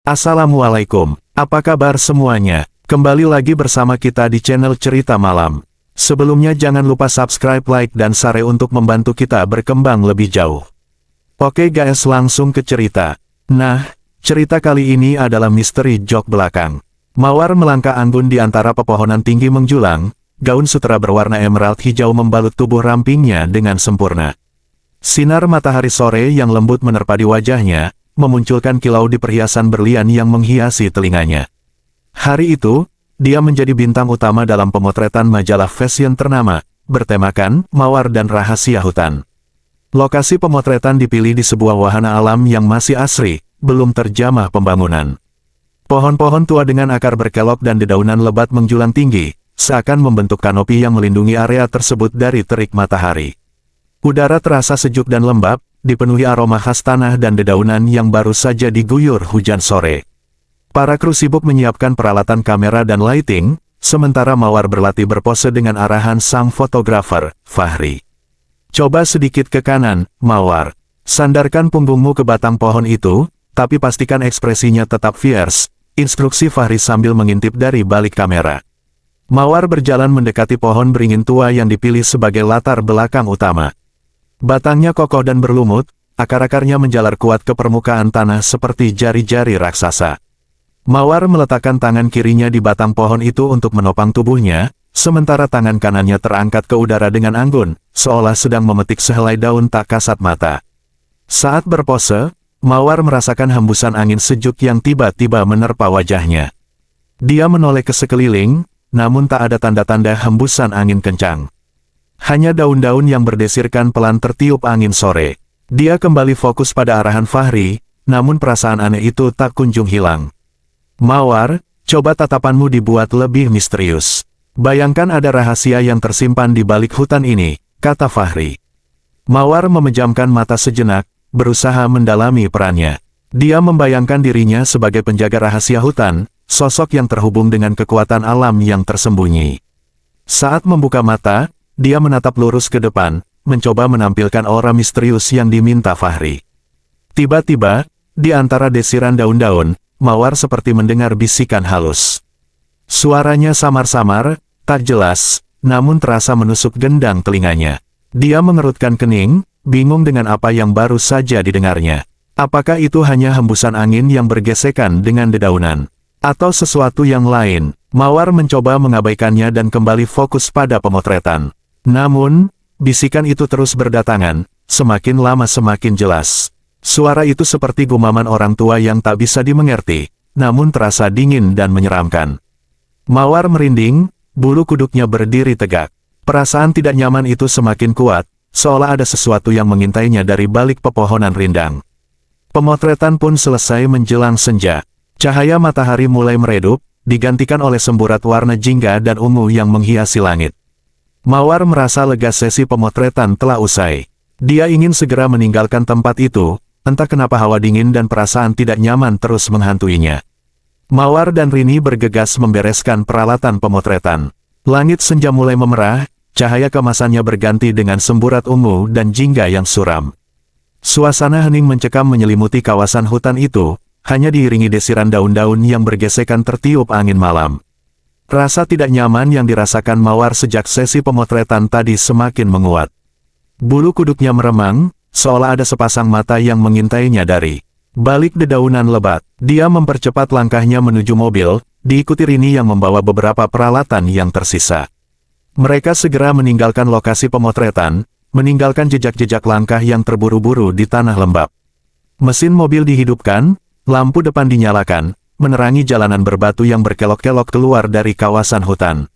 Assalamualaikum, apa kabar semuanya? Kembali lagi bersama kita di channel Cerita Malam. Sebelumnya jangan lupa subscribe, like, dan share untuk membantu kita berkembang lebih jauh. Oke guys, langsung ke cerita. Nah, cerita kali ini adalah misteri jok belakang. Mawar melangkah anggun di antara pepohonan tinggi menjulang, gaun sutera berwarna emerald hijau membalut tubuh rampingnya dengan sempurna. Sinar matahari sore yang lembut menerpa di wajahnya, memunculkan kilau di perhiasan berlian yang menghiasi telinganya. Hari itu, dia menjadi bintang utama dalam pemotretan majalah fashion ternama, bertemakan Mawar dan Rahasia Hutan. Lokasi pemotretan dipilih di sebuah wahana alam yang masih asri, belum terjamah pembangunan. Pohon-pohon tua dengan akar berkelok dan dedaunan lebat menjulang tinggi, seakan membentuk kanopi yang melindungi area tersebut dari terik matahari. Udara terasa sejuk dan lembab, dipenuhi aroma khas tanah dan dedaunan yang baru saja diguyur hujan sore. Para kru sibuk menyiapkan peralatan kamera dan lighting, sementara Mawar berlatih berpose dengan arahan sang fotografer, Fahri. Coba sedikit ke kanan, Mawar. Sandarkan punggungmu ke batang pohon itu, tapi pastikan ekspresinya tetap fierce, instruksi Fahri sambil mengintip dari balik kamera. Mawar berjalan mendekati pohon beringin tua yang dipilih sebagai latar belakang utama. Batangnya kokoh dan berlumut, akar-akarnya menjalar kuat ke permukaan tanah seperti jari-jari raksasa. Mawar meletakkan tangan kirinya di batang pohon itu untuk menopang tubuhnya, sementara tangan kanannya terangkat ke udara dengan anggun, seolah sedang memetik sehelai daun tak kasat mata. Saat berpose, Mawar merasakan hembusan angin sejuk yang tiba-tiba menerpa wajahnya. Dia menoleh ke sekeliling, namun tak ada tanda-tanda hembusan angin kencang. Hanya daun-daun yang berdesirkan pelan tertiup angin sore. Dia kembali fokus pada arahan Fahri, namun perasaan aneh itu tak kunjung hilang. Mawar, coba tatapanmu dibuat lebih misterius. Bayangkan ada rahasia yang tersimpan di balik hutan ini, kata Fahri. Mawar memejamkan mata sejenak, berusaha mendalami perannya. Dia membayangkan dirinya sebagai penjaga rahasia hutan, sosok yang terhubung dengan kekuatan alam yang tersembunyi. Saat membuka mata, dia menatap lurus ke depan, mencoba menampilkan aura misterius yang diminta Fahri. Tiba-tiba, di antara desiran daun-daun, Mawar seperti mendengar bisikan halus. Suaranya samar-samar, tak jelas, namun terasa menusuk gendang telinganya. Dia mengerutkan kening, bingung dengan apa yang baru saja didengarnya. Apakah itu hanya hembusan angin yang bergesekan dengan dedaunan? Atau sesuatu yang lain? Mawar mencoba mengabaikannya dan kembali fokus pada pemotretan. Namun, bisikan itu terus berdatangan, semakin lama semakin jelas. Suara itu seperti gumaman orang tua yang tak bisa dimengerti, namun terasa dingin dan menyeramkan. Mawar merinding, bulu kuduknya berdiri tegak. Perasaan tidak nyaman itu semakin kuat, seolah ada sesuatu yang mengintainya dari balik pepohonan rindang. Pemotretan pun selesai menjelang senja. Cahaya matahari mulai meredup, digantikan oleh semburat warna jingga dan ungu yang menghiasi langit. Mawar merasa lega, sesi pemotretan telah usai. Dia ingin segera meninggalkan tempat itu, entah kenapa hawa dingin dan perasaan tidak nyaman terus menghantuinya. Mawar dan Rini bergegas membereskan peralatan pemotretan. Langit senja mulai memerah, cahaya kemasannya berganti dengan semburat ungu dan jingga yang suram. Suasana hening mencekam menyelimuti kawasan hutan itu, hanya diiringi desiran daun-daun yang bergesekan tertiup angin malam. Rasa tidak nyaman yang dirasakan Mawar sejak sesi pemotretan tadi semakin menguat. Bulu kuduknya meremang, seolah ada sepasang mata yang mengintainya dari balik dedaunan lebat. Dia mempercepat langkahnya menuju mobil, diikuti Rini yang membawa beberapa peralatan yang tersisa. Mereka segera meninggalkan lokasi pemotretan, meninggalkan jejak-jejak langkah yang terburu-buru di tanah lembab. Mesin mobil dihidupkan, lampu depan dinyalakan, menerangi jalanan berbatu yang berkelok-kelok keluar dari kawasan hutan.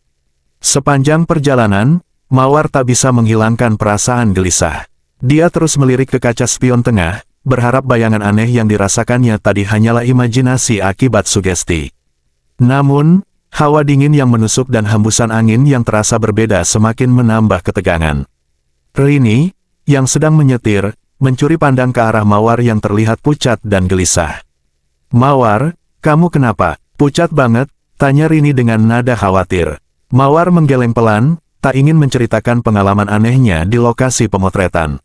Sepanjang perjalanan, Mawar tak bisa menghilangkan perasaan gelisah. Dia terus melirik ke kaca spion tengah, berharap bayangan aneh yang dirasakannya tadi hanyalah imajinasi akibat sugesti. Namun, hawa dingin yang menusuk dan hembusan angin yang terasa berbeda semakin menambah ketegangan. Rini, yang sedang menyetir, mencuri pandang ke arah Mawar yang terlihat pucat dan gelisah. Mawar, kamu kenapa? Pucat banget, tanya Rini dengan nada khawatir. Mawar menggeleng pelan, tak ingin menceritakan pengalaman anehnya di lokasi pemotretan.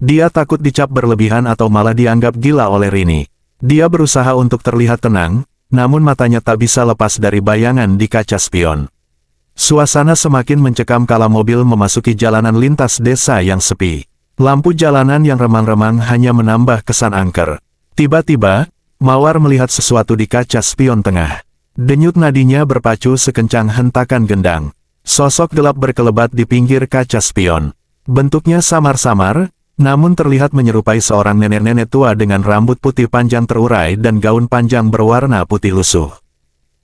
Dia takut dicap berlebihan atau malah dianggap gila oleh Rini. Dia berusaha untuk terlihat tenang, namun matanya tak bisa lepas dari bayangan di kaca spion. Suasana semakin mencekam kala mobil memasuki jalanan lintas desa yang sepi. Lampu jalanan yang remang-remang hanya menambah kesan angker. Tiba-tiba, Mawar melihat sesuatu di kaca spion tengah. Denyut nadinya berpacu sekencang hentakan gendang. Sosok gelap berkelebat di pinggir kaca spion. Bentuknya samar-samar, namun terlihat menyerupai seorang nenek-nenek tua dengan rambut putih panjang terurai dan gaun panjang berwarna putih lusuh.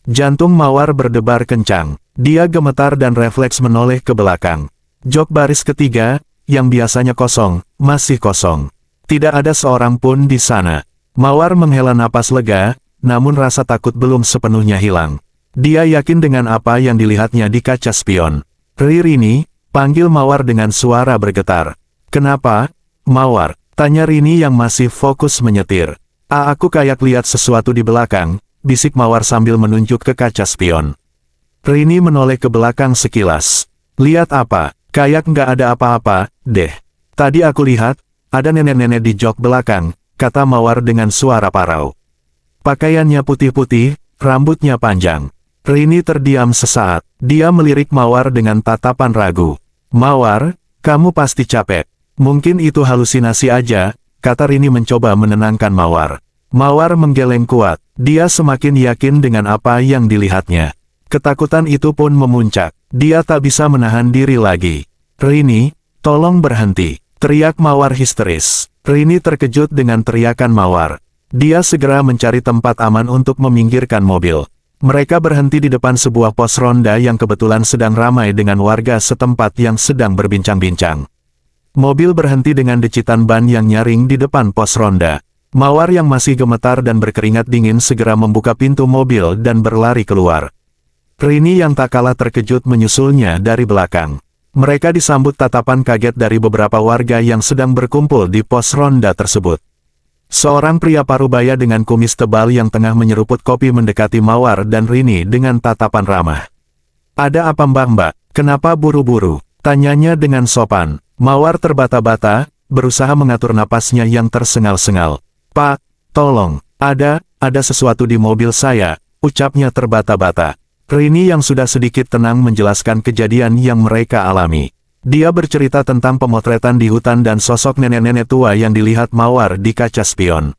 Jantung Mawar berdebar kencang. Dia gemetar dan refleks menoleh ke belakang. Jok baris ketiga, yang biasanya kosong, masih kosong. Tidak ada seorang pun di sana. Mawar menghela napas lega, namun rasa takut belum sepenuhnya hilang. Dia yakin dengan apa yang dilihatnya di kaca spion. "Rini," panggil Mawar dengan suara bergetar. "Kenapa, Mawar?" tanya Rini yang masih fokus menyetir. Aku kayak lihat sesuatu di belakang," bisik Mawar sambil menunjuk ke kaca spion. Rini menoleh ke belakang sekilas. "Lihat apa?" "Kayak nggak ada apa-apa, deh. Tadi aku lihat, ada nenek-nenek di jok belakang," kata Mawar dengan suara parau. Pakaiannya putih-putih, rambutnya panjang. Rini terdiam sesaat. Dia melirik Mawar dengan tatapan ragu. "Mawar, kamu pasti capek. Mungkin itu halusinasi aja," kata Rini mencoba menenangkan Mawar. Mawar menggeleng kuat. Dia semakin yakin dengan apa yang dilihatnya. Ketakutan itu pun memuncak. Dia tak bisa menahan diri lagi. "Rini, tolong berhenti," teriak Mawar histeris. Rini terkejut dengan teriakan Mawar. Dia segera mencari tempat aman untuk meminggirkan mobil. Mereka berhenti di depan sebuah pos ronda yang kebetulan sedang ramai dengan warga setempat yang sedang berbincang-bincang. Mobil berhenti dengan decitan ban yang nyaring di depan pos ronda. Mawar yang masih gemetar dan berkeringat dingin segera membuka pintu mobil dan berlari keluar. Rini yang tak kalah terkejut menyusulnya dari belakang. Mereka disambut tatapan kaget dari beberapa warga yang sedang berkumpul di pos ronda tersebut. Seorang pria parubaya dengan kumis tebal yang tengah menyeruput kopi mendekati Mawar dan Rini dengan tatapan ramah. "Ada apa mbak? Kenapa buru-buru?" tanyanya dengan sopan. Mawar terbata-bata, berusaha mengatur napasnya yang tersengal-sengal. "Pak, tolong, ada sesuatu di mobil saya," ucapnya terbata-bata. Rini yang sudah sedikit tenang menjelaskan kejadian yang mereka alami. Dia bercerita tentang pemotretan di hutan dan sosok nenek-nenek tua yang dilihat Mawar di kaca spion.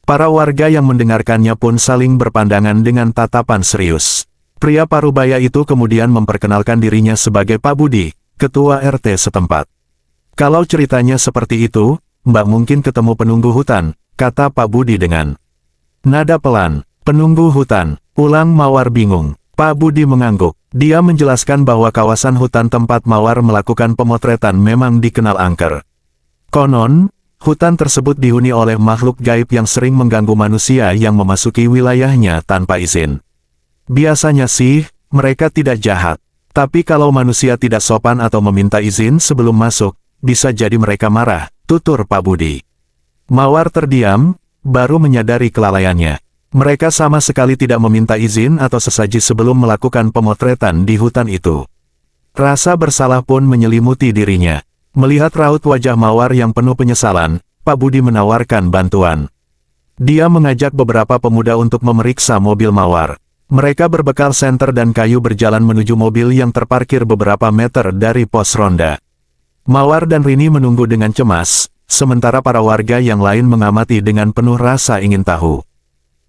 Para warga yang mendengarkannya pun saling berpandangan dengan tatapan serius. Pria parubaya itu kemudian memperkenalkan dirinya sebagai Pak Budi, ketua RT setempat. "Kalau ceritanya seperti itu, Mbak mungkin ketemu penunggu hutan," kata Pak Budi dengan nada pelan. "Penunggu hutan," ulang Mawar bingung. Pak Budi mengangguk. Dia menjelaskan bahwa kawasan hutan tempat Mawar melakukan pemotretan memang dikenal angker. Konon, hutan tersebut dihuni oleh makhluk gaib yang sering mengganggu manusia yang memasuki wilayahnya tanpa izin. Biasanya sih, mereka tidak jahat. Tapi kalau manusia tidak sopan atau meminta izin sebelum masuk, bisa jadi mereka marah, tutur Pak Budi. Mawar terdiam, baru menyadari kelalaiannya. Mereka sama sekali tidak meminta izin atau sesaji sebelum melakukan pemotretan di hutan itu. Rasa bersalah pun menyelimuti dirinya. Melihat raut wajah Mawar yang penuh penyesalan, Pak Budi menawarkan bantuan. Dia mengajak beberapa pemuda untuk memeriksa mobil Mawar. Mereka berbekal senter dan kayu berjalan menuju mobil yang terparkir beberapa meter dari pos ronda. Mawar dan Rini menunggu dengan cemas, sementara para warga yang lain mengamati dengan penuh rasa ingin tahu.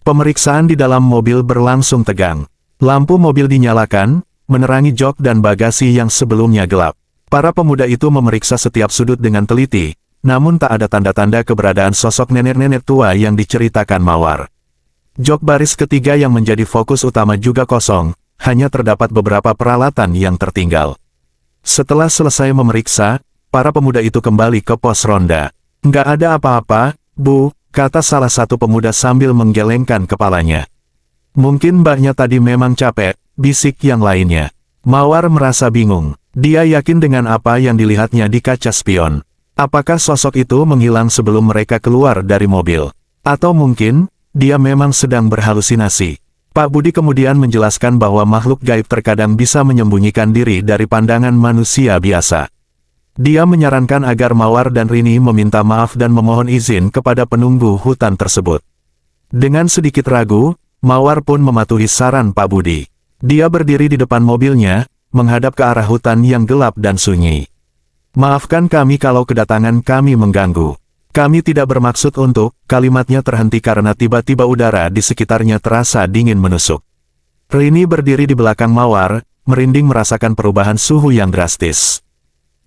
Pemeriksaan di dalam mobil berlangsung tegang. Lampu mobil dinyalakan, menerangi jok dan bagasi yang sebelumnya gelap. Para pemuda itu memeriksa setiap sudut dengan teliti, namun tak ada tanda-tanda keberadaan sosok nenek-nenek tua yang diceritakan Mawar. Jok baris ketiga yang menjadi fokus utama juga kosong, hanya terdapat beberapa peralatan yang tertinggal. Setelah selesai memeriksa, para pemuda itu kembali ke pos ronda. "Nggak ada apa-apa, Bu," kata salah satu pemuda sambil menggelengkan kepalanya. "Mungkin mbaknya tadi memang capek," bisik yang lainnya. Mawar merasa bingung. Dia yakin dengan apa yang dilihatnya di kaca spion. Apakah sosok itu menghilang sebelum mereka keluar dari mobil? Atau mungkin, dia memang sedang berhalusinasi? Pak Budi kemudian menjelaskan bahwa makhluk gaib terkadang bisa menyembunyikan diri dari pandangan manusia biasa. Dia menyarankan agar Mawar dan Rini meminta maaf dan memohon izin kepada penunggu hutan tersebut. Dengan sedikit ragu, Mawar pun mematuhi saran Pak Budi. Dia berdiri di depan mobilnya, menghadap ke arah hutan yang gelap dan sunyi. "Maafkan kami kalau kedatangan kami mengganggu. Kami tidak bermaksud untuk," kalimatnya terhenti karena tiba-tiba udara di sekitarnya terasa dingin menusuk. Rini berdiri di belakang Mawar, merinding merasakan perubahan suhu yang drastis.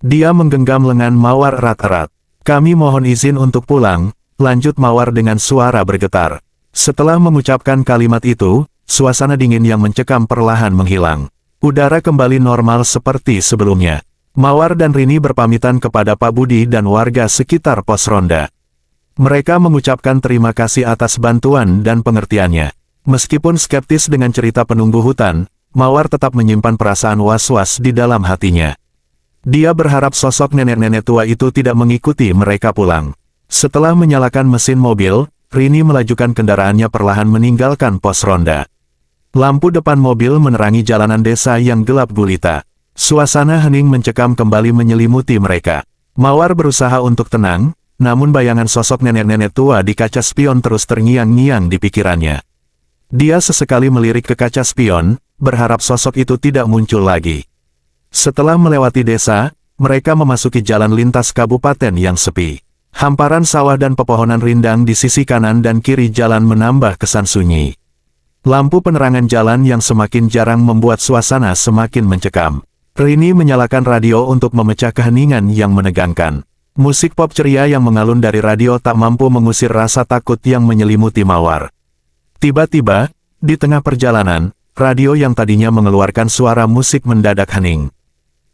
Dia menggenggam lengan Mawar erat-erat. "Kami mohon izin untuk pulang," lanjut Mawar dengan suara bergetar. Setelah mengucapkan kalimat itu, suasana dingin yang mencekam perlahan menghilang. Udara kembali normal seperti sebelumnya. Mawar dan Rini berpamitan kepada Pak Budi dan warga sekitar pos ronda. Mereka mengucapkan terima kasih atas bantuan dan pengertiannya. Meskipun skeptis dengan cerita penunggu hutan, Mawar tetap menyimpan perasaan was-was di dalam hatinya. Dia berharap sosok nenek-nenek tua itu tidak mengikuti mereka pulang. Setelah menyalakan mesin mobil, Rini melajukan kendaraannya perlahan meninggalkan pos ronda. Lampu depan mobil menerangi jalanan desa yang gelap gulita. Suasana hening mencekam kembali menyelimuti mereka. Mawar berusaha untuk tenang, namun bayangan sosok nenek-nenek tua di kaca spion terus terngiang-ngiang di pikirannya. Dia sesekali melirik ke kaca spion, berharap sosok itu tidak muncul lagi. Setelah melewati desa, mereka memasuki jalan lintas kabupaten yang sepi. Hamparan sawah dan pepohonan rindang di sisi kanan dan kiri jalan menambah kesan sunyi. Lampu penerangan jalan yang semakin jarang membuat suasana semakin mencekam. Rini menyalakan radio untuk memecah keheningan yang menegangkan. Musik pop ceria yang mengalun dari radio tak mampu mengusir rasa takut yang menyelimuti Mawar. Tiba-tiba, di tengah perjalanan, radio yang tadinya mengeluarkan suara musik mendadak hening.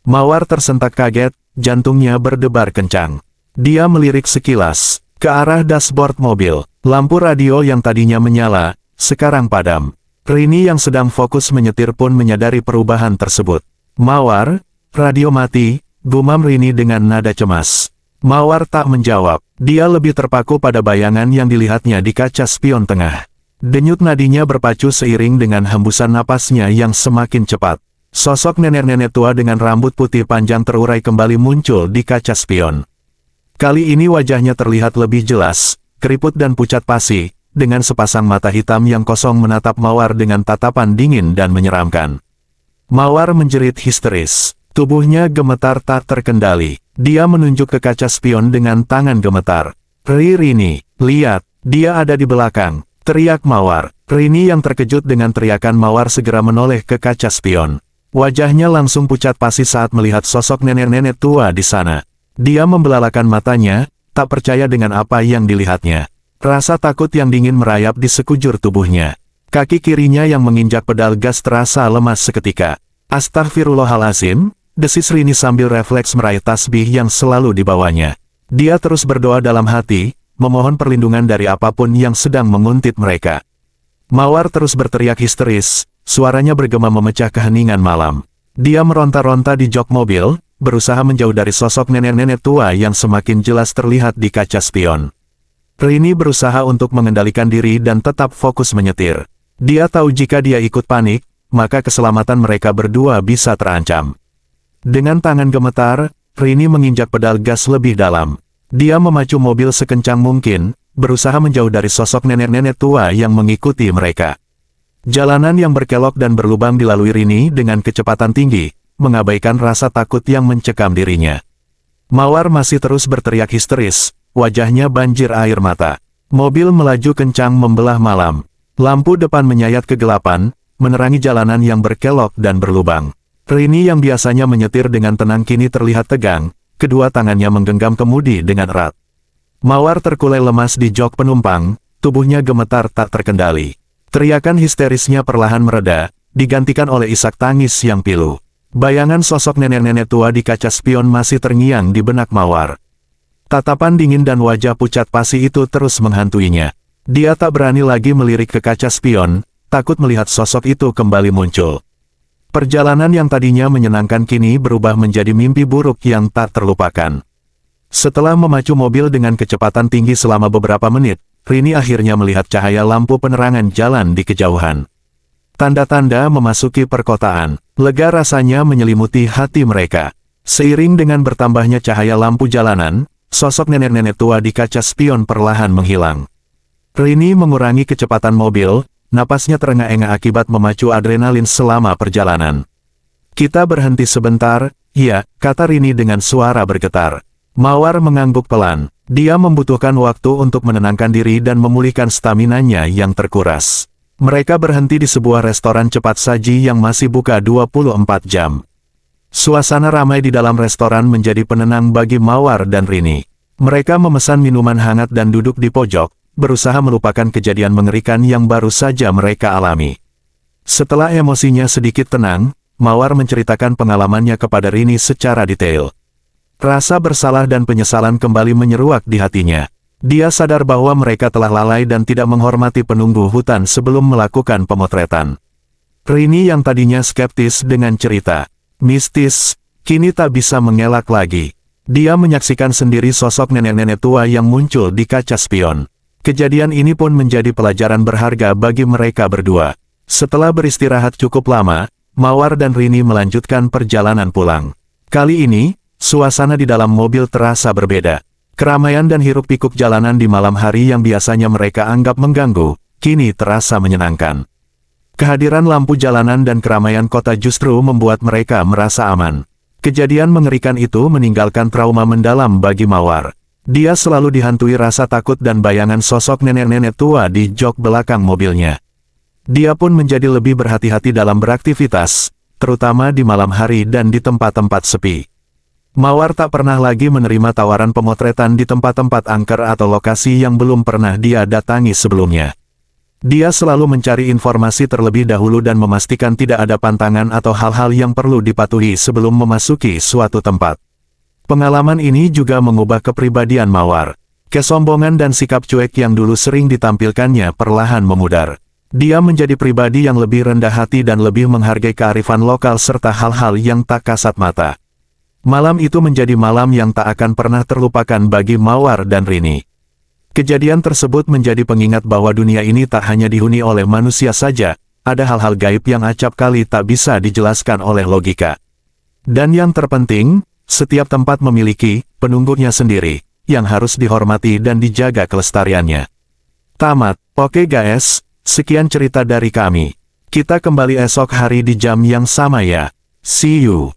Mawar tersentak kaget, jantungnya berdebar kencang. Dia melirik sekilas ke arah dashboard mobil. Lampu radio yang tadinya menyala, sekarang padam. Rini yang sedang fokus menyetir pun menyadari perubahan tersebut. "Mawar, radio mati," gumam Rini dengan nada cemas. Mawar tak menjawab. Dia lebih terpaku pada bayangan yang dilihatnya di kaca spion tengah. Denyut nadinya berpacu seiring dengan hembusan napasnya yang semakin cepat. Sosok nenek-nenek tua dengan rambut putih panjang terurai kembali muncul di kaca spion. Kali ini wajahnya terlihat lebih jelas, keriput dan pucat pasi, dengan sepasang mata hitam yang kosong menatap Mawar dengan tatapan dingin dan menyeramkan. Mawar menjerit histeris. Tubuhnya gemetar tak terkendali. Dia menunjuk ke kaca spion dengan tangan gemetar. "Rini, lihat, dia ada di belakang," teriak Mawar. Rini yang terkejut dengan teriakan Mawar segera menoleh ke kaca spion. Wajahnya langsung pucat pasi saat melihat sosok nenek-nenek tua di sana. Dia membelalakan matanya, tak percaya dengan apa yang dilihatnya. Rasa takut yang dingin merayap di sekujur tubuhnya. Kaki kirinya yang menginjak pedal gas terasa lemas seketika. "Astagfirullahalazim," desis Rini sambil refleks meraih tasbih yang selalu dibawanya. Dia terus berdoa dalam hati, memohon perlindungan dari apapun yang sedang menguntit mereka. Mawar terus berteriak histeris, suaranya bergema memecah keheningan malam. Dia meronta-ronta di jok mobil, berusaha menjauh dari sosok nenek-nenek tua yang semakin jelas terlihat di kaca spion. Rini berusaha untuk mengendalikan diri dan tetap fokus menyetir. Dia tahu jika dia ikut panik, maka keselamatan mereka berdua bisa terancam. Dengan tangan gemetar, Rini menginjak pedal gas lebih dalam. Dia memacu mobil sekencang mungkin, berusaha menjauh dari sosok nenek-nenek tua yang mengikuti mereka. Jalanan yang berkelok dan berlubang dilalui Rini dengan kecepatan tinggi, mengabaikan rasa takut yang mencekam dirinya. Mawar masih terus berteriak histeris, wajahnya banjir air mata. Mobil melaju kencang membelah malam. Lampu depan menyayat kegelapan, menerangi jalanan yang berkelok dan berlubang. Rini yang biasanya menyetir dengan tenang kini terlihat tegang, kedua tangannya menggenggam kemudi dengan erat. Mawar terkulai lemas di jok penumpang, tubuhnya gemetar tak terkendali. Teriakan histerisnya perlahan mereda, digantikan oleh isak tangis yang pilu. Bayangan sosok nenek-nenek tua di kaca spion masih terngiang di benak Mawar. Tatapan dingin dan wajah pucat pasi itu terus menghantuinya. Dia tak berani lagi melirik ke kaca spion, takut melihat sosok itu kembali muncul. Perjalanan yang tadinya menyenangkan kini berubah menjadi mimpi buruk yang tak terlupakan. Setelah memacu mobil dengan kecepatan tinggi selama beberapa menit, Rini akhirnya melihat cahaya lampu penerangan jalan di kejauhan. Tanda-tanda memasuki perkotaan. Lega rasanya menyelimuti hati mereka. Seiring dengan bertambahnya cahaya lampu jalanan, sosok nenek-nenek tua di kaca spion perlahan menghilang. Rini mengurangi kecepatan mobil, napasnya terengah-engah akibat memacu adrenalin selama perjalanan. Kita berhenti sebentar, iya, kata Rini dengan suara bergetar. Mawar mengangguk pelan. Dia membutuhkan waktu untuk menenangkan diri dan memulihkan staminanya yang terkuras. Mereka berhenti di sebuah restoran cepat saji yang masih buka 24 jam. Suasana ramai di dalam restoran menjadi penenang bagi Mawar dan Rini. Mereka memesan minuman hangat dan duduk di pojok, berusaha melupakan kejadian mengerikan yang baru saja mereka alami. Setelah emosinya sedikit tenang, Mawar menceritakan pengalamannya kepada Rini secara detail. Rasa bersalah dan penyesalan kembali menyeruak di hatinya. Dia sadar bahwa mereka telah lalai dan tidak menghormati penunggu hutan sebelum melakukan pemotretan. Rini yang tadinya skeptis dengan cerita mistis, kini tak bisa mengelak lagi. Dia menyaksikan sendiri sosok nenek-nenek tua yang muncul di kaca spion. Kejadian ini pun menjadi pelajaran berharga bagi mereka berdua. Setelah beristirahat cukup lama, Mawar dan Rini melanjutkan perjalanan pulang. Kali ini, suasana di dalam mobil terasa berbeda. Keramaian dan hiruk-pikuk jalanan di malam hari yang biasanya mereka anggap mengganggu, kini terasa menyenangkan. Kehadiran lampu jalanan dan keramaian kota justru membuat mereka merasa aman. Kejadian mengerikan itu meninggalkan trauma mendalam bagi Mawar. Dia selalu dihantui rasa takut dan bayangan sosok nenek-nenek tua di jok belakang mobilnya. Dia pun menjadi lebih berhati-hati dalam beraktivitas, terutama di malam hari dan di tempat-tempat sepi. Mawar tak pernah lagi menerima tawaran pemotretan di tempat-tempat angker atau lokasi yang belum pernah dia datangi sebelumnya. Dia selalu mencari informasi terlebih dahulu dan memastikan tidak ada pantangan atau hal-hal yang perlu dipatuhi sebelum memasuki suatu tempat. Pengalaman ini juga mengubah kepribadian Mawar. Kesombongan dan sikap cuek yang dulu sering ditampilkannya perlahan memudar. Dia menjadi pribadi yang lebih rendah hati dan lebih menghargai kearifan lokal serta hal-hal yang tak kasat mata. Malam itu menjadi malam yang tak akan pernah terlupakan bagi Mawar dan Rini. Kejadian tersebut menjadi pengingat bahwa dunia ini tak hanya dihuni oleh manusia saja, ada hal-hal gaib yang acap kali tak bisa dijelaskan oleh logika. Dan yang terpenting, setiap tempat memiliki penunggunya sendiri, yang harus dihormati dan dijaga kelestariannya. Tamat. Oke guys, sekian cerita dari kami. Kita kembali esok hari di jam yang sama ya. See you.